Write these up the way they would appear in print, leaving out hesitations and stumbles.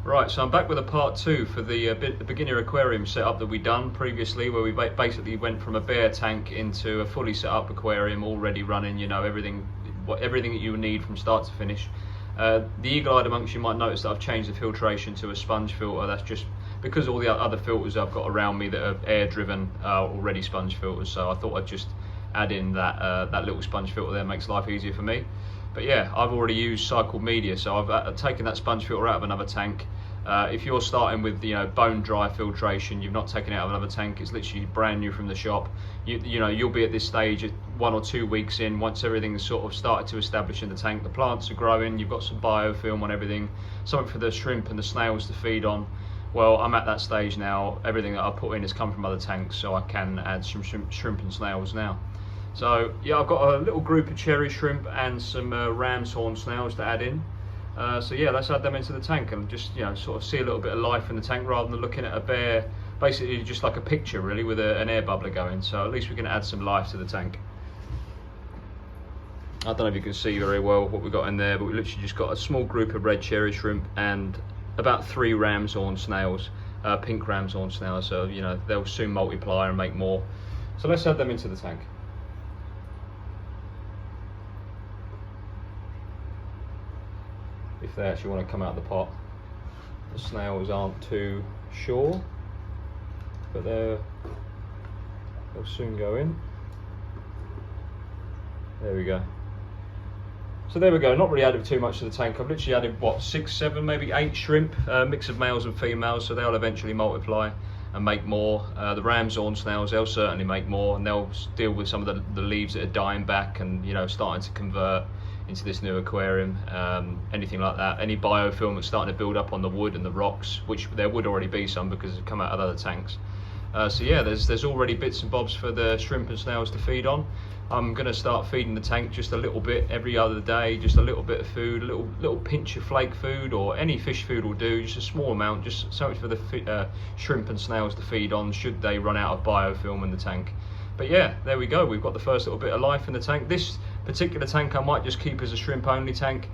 Right, so I'm back with a part 2 for the beginner aquarium setup that we done previously, where we basically went from a bare tank into a fully set up aquarium, already running, you know, everything that you need from start to finish. The eagle-eyed amongst you might notice that I've changed the filtration to a sponge filter. That's just because all the other filters I've got around me that are air driven are already sponge filters, so I thought I'd just add in that little sponge filter there. Makes life easier for me. But yeah, I've already used cycled media, so I've taken that sponge filter out of another tank. If you're starting with bone dry filtration, you've not taken it out of another tank, it's literally brand new from the shop. You'll be at this stage 1 or 2 weeks in, once everything's sort of started to establish in the tank. The plants are growing, you've got some biofilm on everything, something for the shrimp and the snails to feed on. Well, I'm at that stage now. Everything that I put in has come from other tanks, so I can add some shrimp and snails now. So yeah, I've got a little group of cherry shrimp and some ram's horn snails to add in. So yeah, let's add them into the tank and just sort of see a little bit of life in the tank rather than looking at a bare, basically just like a picture really with an air bubbler going. So at least we can add some life to the tank. I don't know if you can see very well what we've got in there, but we literally just got a small group of red cherry shrimp and about 3 ram's horn snails, pink ram's horn snails. So they'll soon multiply and make more. So let's add them into the tank. If they actually want to come out of the pot. The snails aren't too sure, but they'll soon go in. There we go. So there we go, not really added too much to the tank. I've literally added what, 6, 7, maybe 8 shrimp, mix of males and females, so they'll eventually multiply and make more. The ram's horn snails, they'll certainly make more, and they'll deal with some of the leaves that are dying back and starting to convert into this new aquarium, anything like that. Any biofilm that's starting to build up on the wood and the rocks, which there would already be some because they've come out of other tanks. So yeah, there's already bits and bobs for the shrimp and snails to feed on. I'm going to start feeding the tank just a little bit every other day, just a little bit of food, a little pinch of flake food, or any fish food will do, just a small amount, just something for the shrimp and snails to feed on should they run out of biofilm in the tank. But yeah, there we go, we've got the first little bit of life in the tank. This particular tank I might just keep as a shrimp only tank.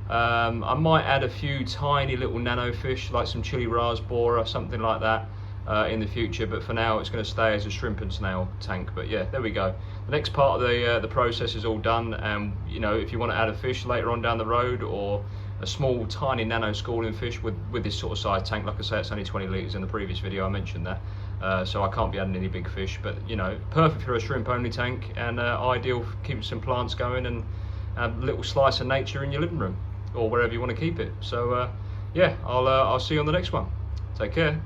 I might add a few tiny little nano fish like some chili raspberry or something like that in the future, but for now it's going to stay as a shrimp and snail tank. But yeah, there we go. The next part of the process is all done, and if you want to add a fish later on down the road, or a small tiny nano schooling fish with this sort of size tank, like I say, it's only 20 litres. In the previous video I mentioned that, so I can't be adding any big fish, but perfect for a shrimp only tank, and ideal for keeping some plants going and a little slice of nature in your living room or wherever you want to keep it. So yeah, I'll see you on the next one. Take care.